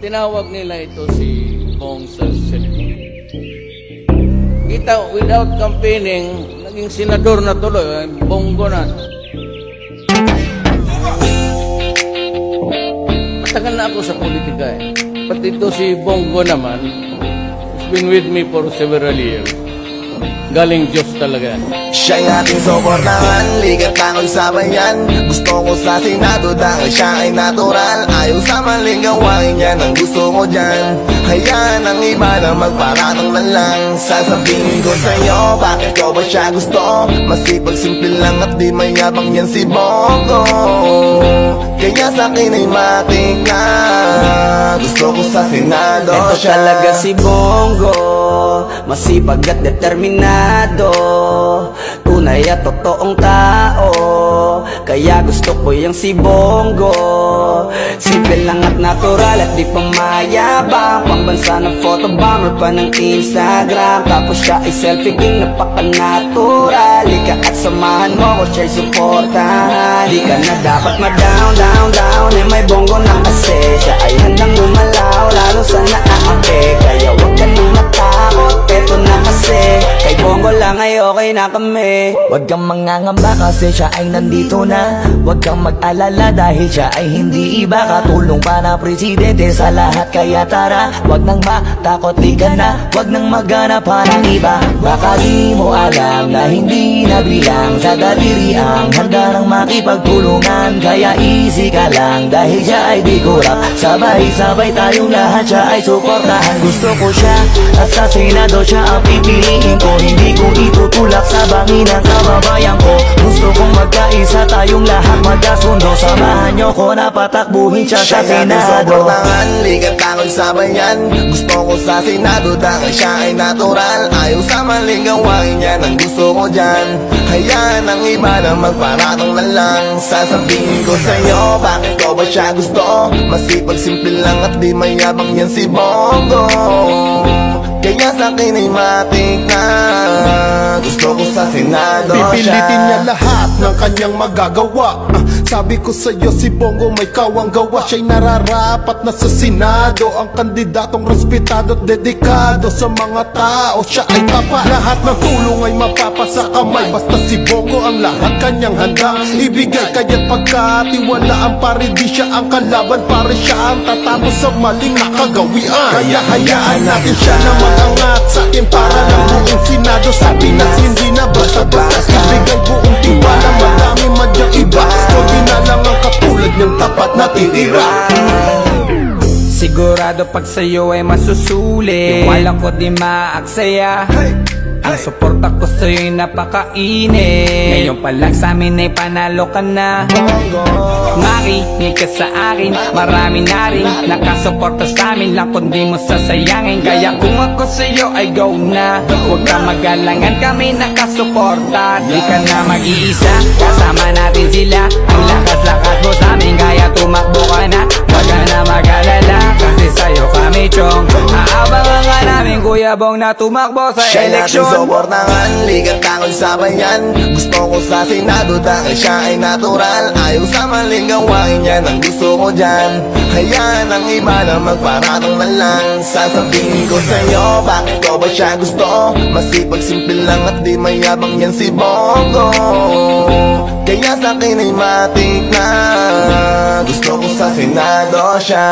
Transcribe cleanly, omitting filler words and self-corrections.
tinawag nila ito si Bong sa Senate. Kita, without campaigning, naging senador na tuloy, Bongo na. Matagal na ako sa politika eh. Pati ito si Bongo naman, he's been with me for several years. Galing Diyos talaga. Siya'y aking suportahan, ligat ako'y sabayan. Gusto ko sa Senado dahil siya ay natural. Ayaw sa maling gawain yan ang gusto ko dyan. Hayaan ang iba na magparatang na lang. Sasabihin ko sa'yo, bakit ko ba siya gusto? Masipag, simple lang at di mayabang yan si Bongo. Kaya sa'kin ay matik na gusto ko sa Senado ito siya. Talaga si Bongo, masipag at determinado, tunay at totoong tao. Kaya gusto ko yung si Bongo. Simple lang at natural at di pa mayabang. Pambansa ng photobomber pa ng Instagram. Tapos siya ay selfie king, napaka-natural. Ika at samahan mo ko, share supportahan. Di ka na dapat ma-down, down, down. Eh may Bongo na kasi siya ay handang gumalaw, lalo sa naaake. Kaya wag ka nang matakot, eto na kasi kay Bongo lang ay okay na kami. Huwag kang mangangamba kasi siya ay nandito na. Huwag kang mag-alala dahil siya ay hindi iba. Katulong pa na presidente sa lahat. Kaya tara, huwag nang matakot, di ka na. Huwag nang maghanap pa ng iba. Baka di mo alam na hindi na bilang sa daliri ang handa ng makipagtulungan. Kaya easy ka lang dahil siya ay di kurap. Sabay-sabay tayong lahat, siya ay suportahan. Gusto ko siya at sa Senado siya ang pipiliin ko. Hindi ko itutulak sa bangin ng kababayan ko. Gusto kong magkaisa tayong lahat magkasundo. Samahan nyo ko na patakbuhin siya sa Senado. Ligat ako'y sabayan. Gusto ko sa Senado dahil siya ay natural. Ayaw sa maling gawain yan ang gusto ko dyan. Hayaan ang iba na magparatang na lang. Sasabihin ko sa'yo, bakit ko ba siya gusto? Masipag, simple lang at di mayabang yan si Bongo. Kaya sa'kin ay matik na gusto ko sa Senado siya. Pipilitin niya lahat ng kanyang magagawa. Sabi ko sa'yo si Bongo may kawang gawa. Siya'y nararapat na sa Senado, ang kandidatong respetado at dedikado sa mga tao. Siya ay tapat, lahat ng tulong ay mapapasa kamay. Basta si Bongo ang lahat kanyang handang ibigay. Kaya't pagkatiwalaan pare di siya ang kalaban. Pare siya ang tatapos sa maling nakagawian. Kaya hayaan natin siya na mag-angat sa akin para lang buong Senado. Sa Pinas hindi na basta-basta ibigay buong tiwala. Marami madyang iba, huwag na lang ang katulad niyang tapat na titira. Sigurado pag sa'yo ay masusulit, wala ko di maaksaya. Ang suporta ko sa'yo'y napakainit. Ngayon pa lang sa'min ay panalo ka na. Makinig ka sa akin, marami na rin nakasuporta sa'min lang kundi mo sasayangin. Kaya kung ako sa'yo ay go na, huwag ka magalangan, kami nakasuporta. Di ka na mag-iisa, kasama natin sila. Ang lakas-lakas mo sa'min, kaya tumakbo ka na. Huwag ka na mag-alala, kasi sa'yo kami chong. Aabangan ka namin Kuya Bong na tumakbo sa eleksyon. Suportahan, ligat ako'y sabayan. Gusto ko sa Senado dahil siya ay natural. Ayaw sa maling gawain yan ang gusto ko dyan. Hayaan ang iba na magparatang na lang. Sasabihin ko sa'yo, bakit ko ba siya gusto? Masipag, simple lang at di mayabang yan si Bongo. Kaya sa'kin ay matik na gusto ko sa Senado siya.